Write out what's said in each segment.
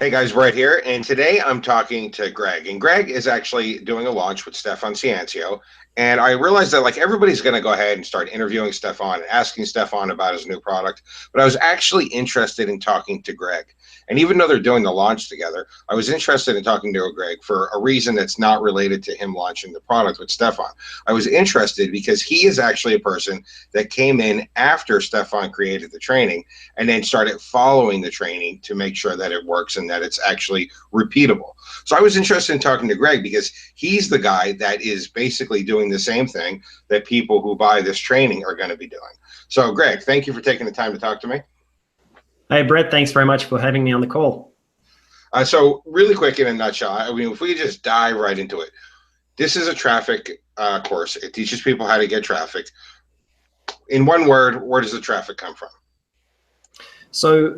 Hey guys, Brett here, and today I'm talking to Greg. And Greg is actually doing a launch with Stefan Ciancio. And I realized that like everybody's going to go ahead and start interviewing Stefan and asking Stefan about his new product. But I was actually interested in talking to Greg. And even though they're doing the launch together, I was interested in talking to Greg for a reason that's not related to him launching the product with Stefan. I was interested because he is actually a person that came in after Stefan created the training and then started following the training to make sure that it works and that it's actually repeatable. So I was interested in talking to Greg because he's the guy that is basically doing the same thing that people who buy this training are going to be doing. So Greg, thank you for taking the time to talk to me. Hey, Brett, thanks very much for having me on the call. So really quick in a nutshell, I mean, if we could just dive right into it. This is a traffic course. It teaches people how to get traffic. In one word, where does the traffic come from? So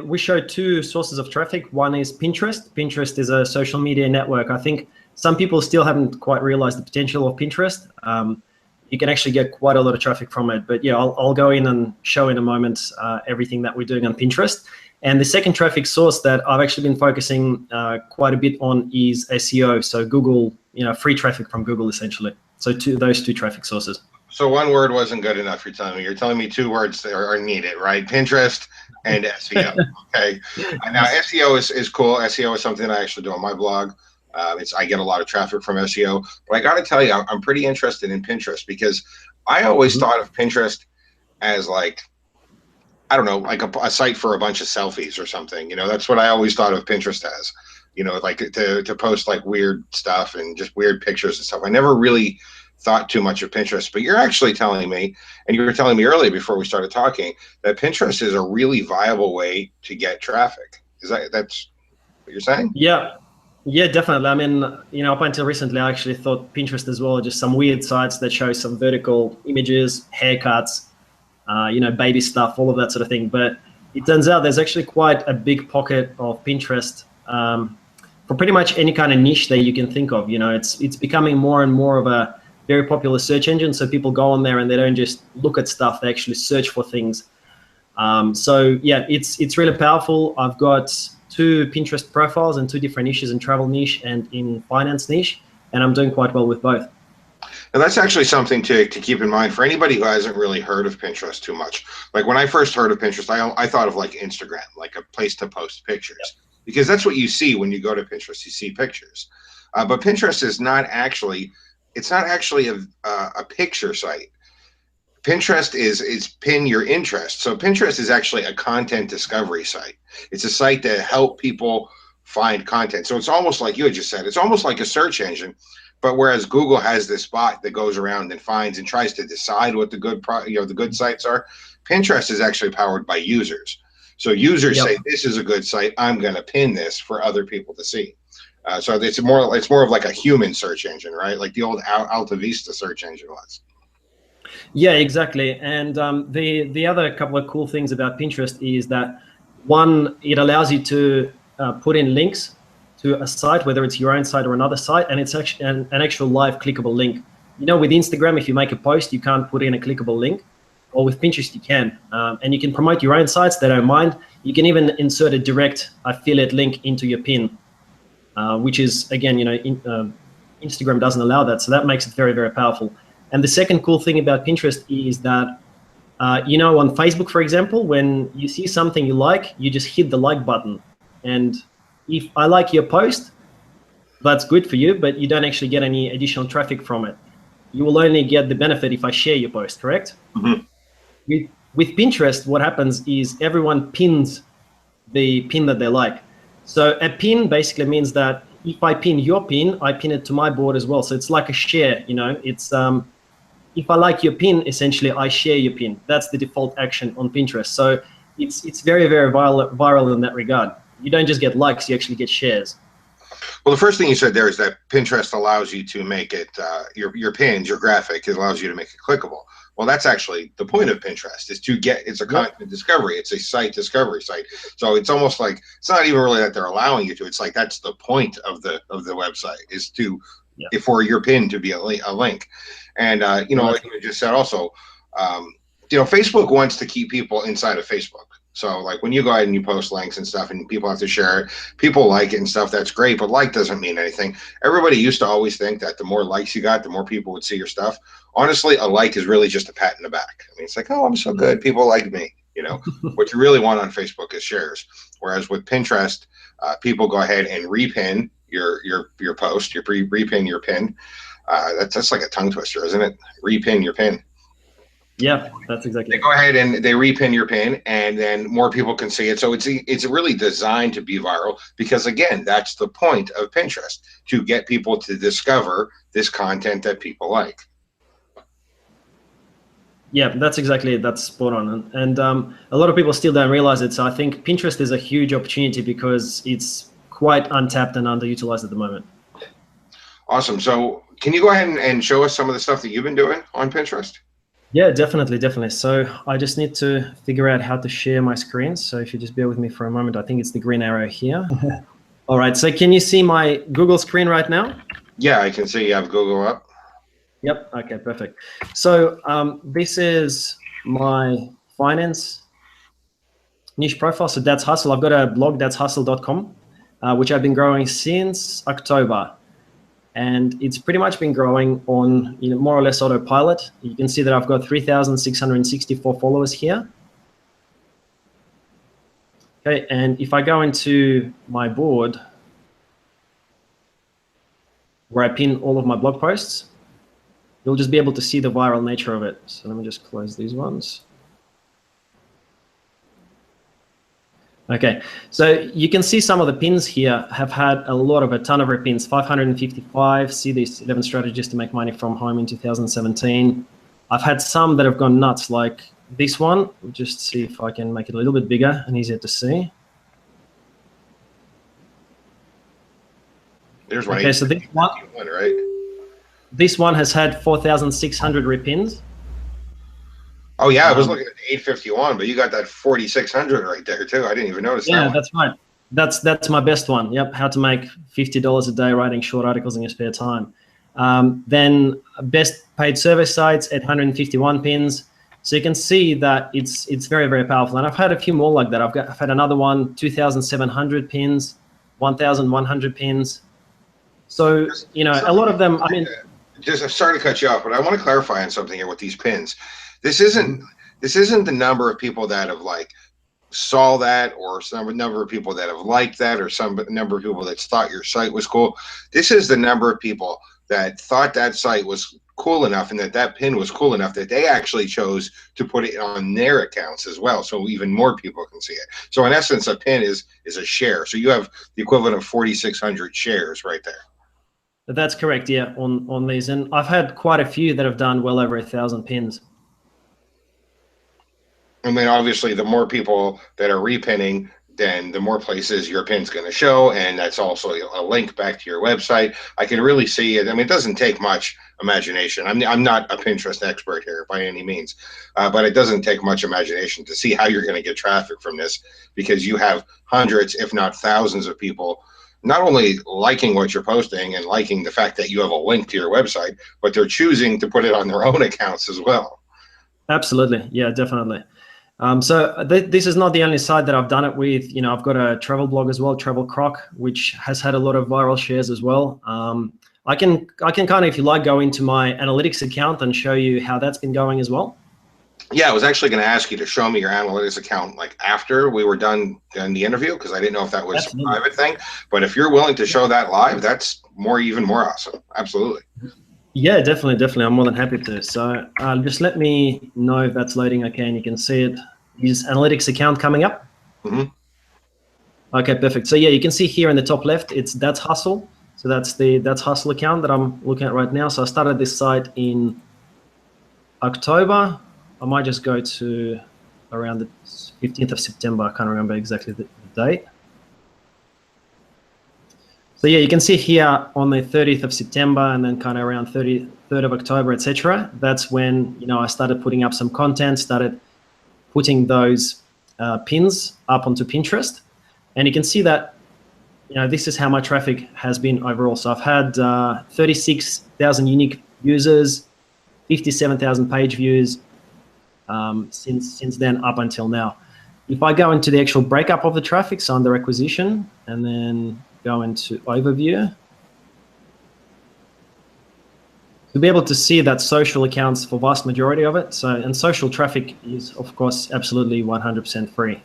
we show two sources of traffic. One is Pinterest. Pinterest is a social media network. I think some people still haven't quite realized the potential of Pinterest. You can actually get quite a lot of traffic from it. But yeah, I'll go in and show in a moment everything that we're doing on Pinterest. And the second traffic source that I've actually been focusing quite a bit on is SEO. So Google, free traffic from Google essentially. So those two traffic sources. So one word wasn't good enough, you're telling me. You're telling me two words that are needed, right? Pinterest and SEO, okay? Now, SEO is cool. SEO is something I actually do on my blog. I get a lot of traffic from SEO. But I got to tell you, I'm pretty interested in Pinterest because I always thought of Pinterest as like, I don't know, like a site for a bunch of selfies or something. That's what I always thought of Pinterest as. Like to post like weird stuff and just weird pictures and stuff. I never really thought too much of Pinterest, but you're actually telling me, and you were telling me earlier before we started talking, that Pinterest is a really viable way to get traffic. That's what you're saying? Yeah, definitely. I mean, up until recently, I actually thought Pinterest as well, just some weird sites that show some vertical images, haircuts, baby stuff, all of that sort of thing. But it turns out there's actually quite a big pocket of Pinterest for pretty much any kind of niche that you can think of. It's becoming more and more of a very popular search engine. So people go on there and they don't just look at stuff, they actually search for things. So yeah, it's really powerful. I've got two Pinterest profiles and two different niches, in travel niche and in finance niche, and I'm doing quite well with both. And that's actually something to keep in mind for anybody who hasn't really heard of Pinterest too much. Like when I first heard of Pinterest, I thought of like Instagram, like a place to post pictures, because that's what you see when you go to Pinterest. You see pictures, but Pinterest is not actually. It's not actually a picture site. Pinterest is pin your interest. So Pinterest is actually a content discovery site. It's a site to help people find content. So it's almost like you had just said, it's almost like a search engine, but whereas Google has this bot that goes around and finds and tries to decide what the good sites are, Pinterest is actually powered by users. So users say, this is a good site, I'm going to pin this for other people to see. So it's more of like a human search engine, right? Like the old Alta Vista search engine was. Yeah, exactly. And the other couple of cool things about Pinterest is that, one, it allows you to put in links to a site, whether it's your own site or another site, and it's actually an actual live clickable link. With Instagram, if you make a post, you can't put in a clickable link, or with Pinterest you can. And you can promote your own sites, they don't mind. You can even insert a direct affiliate link into your pin. Which is, again, Instagram doesn't allow that. So that makes it very, very powerful. And the second cool thing about Pinterest is that, on Facebook, for example, when you see something you like, you just hit the like button. And if I like your post, that's good for you, but you don't actually get any additional traffic from it. You will only get the benefit if I share your post, correct? Mm-hmm. With Pinterest, what happens is everyone pins the pin that they like. So a pin basically means that if I pin your pin, I pin it to my board as well. So it's like a share, it's if I like your pin, essentially I share your pin. That's the default action on Pinterest. So it's very, very viral in that regard. You don't just get likes, you actually get shares. Well, the first thing you said there is that Pinterest allows you to make it, your pins, your graphic, it allows you to make it clickable. Well, that's actually the point of Pinterest, is to get, it's a content discovery. It's a site discovery site. So it's almost like, it's not even really that they're allowing you to, it's like, that's the point of the website, is to, for your pin to be a link. And, like you just said also, Facebook wants to keep people inside of Facebook. So like when you go ahead and you post links and stuff and people have to share it, people like it and stuff, that's great, but like doesn't mean anything. Everybody used to always think that the more likes you got, the more people would see your stuff. Honestly, a like is really just a pat in the back. I mean, it's like, oh, I'm so good. People like me. You know, what you really want on Facebook is shares. Whereas with Pinterest, people go ahead and repin your post, repin your pin. That's like a tongue twister, isn't it? Repin your pin. Yeah, that's exactly They go ahead and they repin your pin, and then more people can see it. So it's really designed to be viral because, again, that's the point of Pinterest, to get people to discover this content that people like. Yeah, that's exactly it. That's spot on. And a lot of people still don't realize it. So I think Pinterest is a huge opportunity because it's quite untapped and underutilized at the moment. Awesome. So can you go ahead and show us some of the stuff that you've been doing on Pinterest? Yeah, definitely. So I just need to figure out how to share my screen. So if you just bear with me for a moment, I think it's the green arrow here. All right, so can you see my Google screen right now? Yeah, I can see you have Google up. Yep, okay, perfect. So this is my finance niche profile. So that's Hustle. I've got a blog, that's hustle.com, which I've been growing since October. And it's pretty much been growing on more or less autopilot. You can see that I've got 3,664 followers here. Okay, and if I go into my board where I pin all of my blog posts, you'll just be able to see the viral nature of it. So let me just close these ones. Okay, so you can see some of the pins here have had a ton of repins, 555. See these 11 strategies to make money from home in 2017. I've had some that have gone nuts, like this one. We'll just see if I can make it a little bit bigger and easier to see. There's one. Okay, so this one, right? This one has had 4,600 repins. Oh yeah, I was looking at 851, but you got that 4,600 right there too. I didn't even notice that. Yeah, that's right. That's my best one. Yep, how to make $50 a day writing short articles in your spare time. Then best paid service sites at 151 pins. So you can see that it's very, very powerful. And I've had a few more like that. I've had another one, 2,700 pins, 1,100 pins. So a lot of them. I mean, just sorry to cut you off, but I want to clarify on something here with these pins. This isn't the number of people that have like saw that, or some number of people that have liked that, or some number of people that thought your site was cool. This is the number of people that thought that site was cool enough and that pin was cool enough that they actually chose to put it on their accounts as well, so even more people can see it. So in essence, a pin is a share. So you have the equivalent of 4,600 shares right there. That's correct, yeah, on these. And I've had quite a few that have done well over 1,000 pins. And then obviously the more people that are repinning, then the more places your pin's going to show, and that's also a link back to your website. I can really see it. I mean, it doesn't take much imagination. I'm not a Pinterest expert here by any means, but it doesn't take much imagination to see how you're going to get traffic from this, because you have hundreds, if not thousands of people not only liking what you're posting and liking the fact that you have a link to your website, but they're choosing to put it on their own accounts as well. Absolutely. Yeah, definitely. So this is not the only site that I've done it with. I've got a travel blog as well, Travel Croc, which has had a lot of viral shares as well. I can kind of, if you like, go into my analytics account and show you how that's been going as well. Yeah, I was actually going to ask you to show me your analytics account like after we were done in the interview, because I didn't know if that was Absolutely. a private thing. But if you're willing to show that live, that's even more awesome. Absolutely. Yeah, definitely. I'm more than happy to. So just let me know if that's loading okay, and you can see it. Is analytics account coming up? Mm-hmm. Okay, perfect. So yeah, you can see here in the top left, that's Hustle. So that's Hustle account that I'm looking at right now. So I started this site in October. I might just go to around the 15th of September. I can't remember exactly the date. So yeah, you can see here on the 30th of September, and then kind of around 3rd of October, etc. That's when I started putting up some content, started putting those pins up onto Pinterest, and you can see that this is how my traffic has been overall. So I've had 36,000 unique users, 57,000 page views since then up until now. if I go into the actual breakup of the traffic, so under acquisition, and then go into overview, to be able to see that social accounts for vast majority of it. So, and social traffic is of course absolutely 100% free,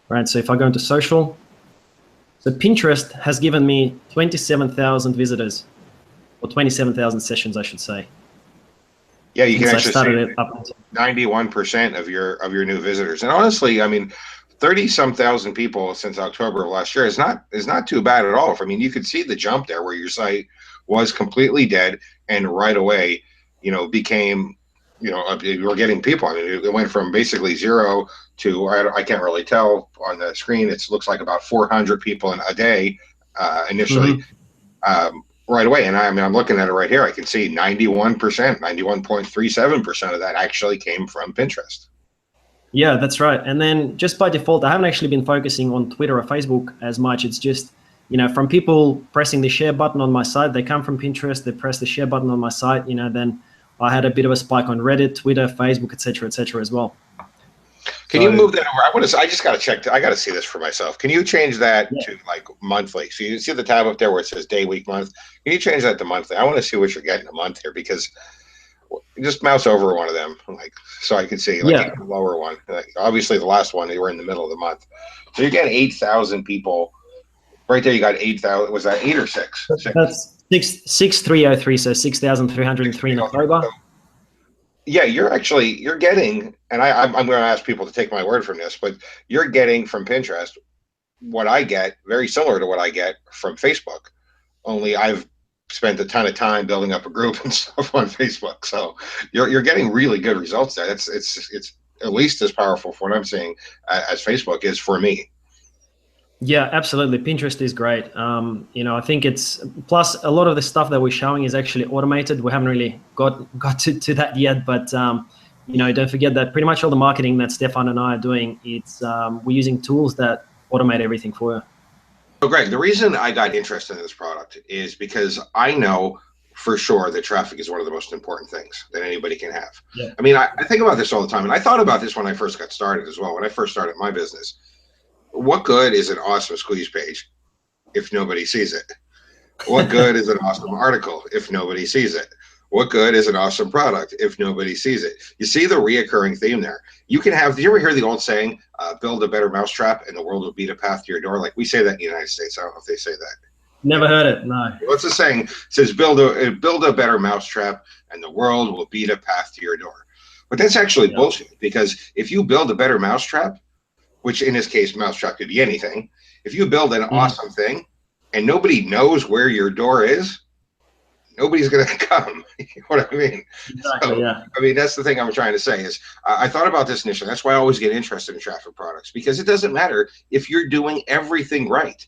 right? So if I go into social, so Pinterest has given me 27,000 visitors, or 27,000 sessions, I should say. Yeah, you can since I actually started see it up until 91% of your new visitors. And honestly, I mean, 30-some thousand people since October of last year is not too bad at all. I mean, you could see the jump there where your site was completely dead and right away, became, you were getting people. I mean, it went from basically zero to, I can't really tell on the screen. It looks like about 400 people in a day initially. Right away. And I'm looking at it right here. I can see 91%, 91.37% of that actually came from Pinterest. Yeah, that's right. And then just by default, I haven't actually been focusing on Twitter or Facebook as much. It's just, from people pressing the share button on my site, they come from Pinterest, they press the share button on my site, then I had a bit of a spike on Reddit, Twitter, Facebook, et cetera, as well. Can you move that over? I just got to check. I got to see this for myself. Can you change that to like monthly? So you see the tab up there where it says day, week, month. Can you change that to monthly? I want to see what you're getting a month here, because just mouse over one of them, so I can see the lower one. Obviously, the last one, they were in the middle of the month. So you're getting 8,000 people. Right there, you got 8,000. Was that 8 or 6? That's 6,303. So 6,303 in October. So, yeah, you're getting, and I'm going to ask people to take my word from this, but you're getting from Pinterest what I get, very similar to what I get from Facebook. Only I've spent a ton of time building up a group and stuff on Facebook. So you're getting really good results there. It's at least as powerful for what I'm seeing as Facebook is for me. Yeah, absolutely. Pinterest is great. I think it's, plus a lot of the stuff that we're showing is actually automated. We haven't really got to that yet, but don't forget that pretty much all the marketing that Stefan and I are doing, we're using tools that automate everything for you. So Greg, the reason I got interested in this product is because I know for sure that traffic is one of the most important things that anybody can have. Yeah. I mean, I think about this all the time, and I thought about this when I first got started as well. When I first started my business, what good is an awesome squeeze page if nobody sees it? What good is an awesome article if nobody sees it? What good is an awesome product if nobody sees it? You see the reoccurring theme there. You can have, do you ever hear the old saying, build a better mousetrap and the world will beat a path to your door? Like we say that in the United States. I don't know if they say that. Never heard it, no. What's the saying? It says, build a better mousetrap and the world will beat a path to your door. But that's actually bullshit, because if you build a better mousetrap, which in this case, mousetrap could be anything. If you build an awesome thing and nobody knows where your door is, nobody's going to come. You know what I mean? Exactly, so, yeah. I mean, that's the thing I'm trying to say is I thought about this initially. That's why I always get interested in traffic products, because it doesn't matter if you're doing everything right.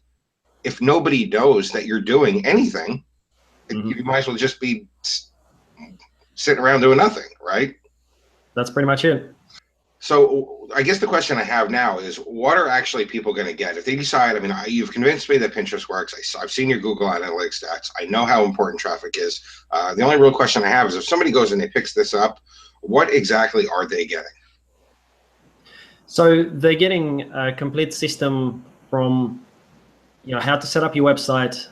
If nobody knows that you're doing anything, you might as well just be sitting around doing nothing, right? That's pretty much it. So I guess the question I have now is, what are actually people going to get if they decide? I mean, you've convinced me that Pinterest works. I've seen your Google Analytics stats. I know how important traffic is. The only real question I have is, if somebody goes and they picks this up, what exactly are they getting? So they're getting a complete system from, how to set up your website,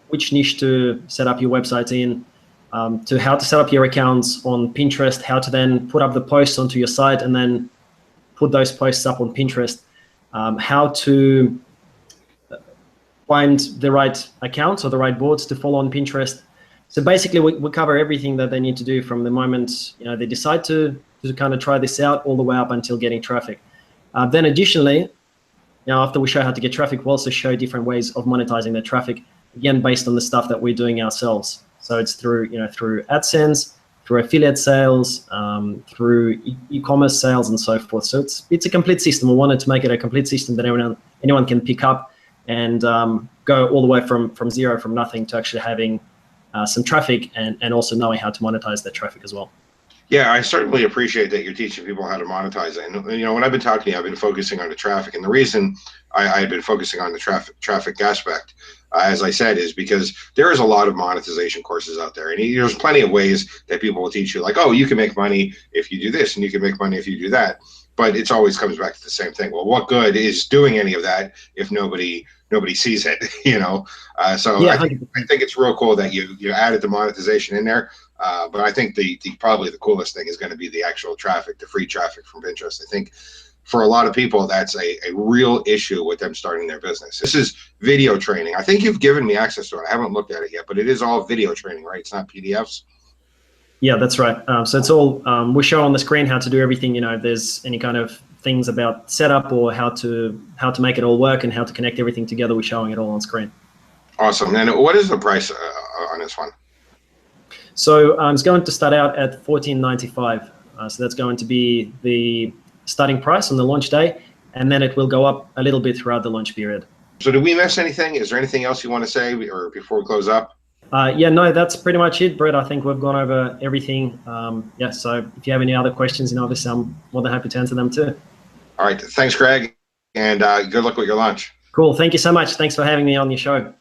which niche to set up your website in, to how to set up your accounts on Pinterest, how to then put up the posts onto your site and then put those posts up on Pinterest, how to find the right accounts or the right boards to follow on Pinterest. So basically we cover everything that they need to do from the moment they decide to kind of try this out all the way up until getting traffic. Then additionally, after we show how to get traffic, we'll also show different ways of monetizing that traffic, again, based on the stuff that we're doing ourselves. So it's through AdSense, through affiliate sales, through e-commerce sales, and so forth. So it's a complete system. We wanted to make it a complete system that anyone can pick up and go all the way from zero, from nothing, to actually having some traffic and also knowing how to monetize that traffic as well. Yeah, I certainly appreciate that you're teaching people how to monetize it. And when I've been talking to you, I've been focusing on the traffic, and the reason I had been focusing on the traffic aspect as I said, is because there is a lot of monetization courses out there, and there's plenty of ways that people will teach you, like, oh, you can make money if you do this, and you can make money if you do that. But it always comes back to the same thing. Well, what good is doing any of that if nobody sees it? You know. So Yeah, I think it's real cool that you added the monetization in there. But I think probably the coolest thing is going to be the actual traffic, the free traffic from Pinterest. I think for a lot of people, that's a real issue with them starting their business. This is video training. I think you've given me access to it. I haven't looked at it yet, but it is all video training, right? It's not PDFs. Yeah, that's right. So it's all, we show on the screen how to do everything. You know, if there's any kind of things about setup or how to make it all work and how to connect everything together, we're showing it all on screen. Awesome. And what is the price on this one? So it's going to start out at $14.95. So that's going to be the starting price on the launch day, and then it will go up a little bit throughout the launch period. So did we miss anything? Is there anything else you want to say or before we close up? Yeah, no, that's pretty much it, Brett. I think we've gone over everything. Yeah, so if you have any other questions, obviously I'm more than happy to answer them too. All right. Thanks, Greg, and good luck with your launch. Cool. Thank you so much. Thanks for having me on your show.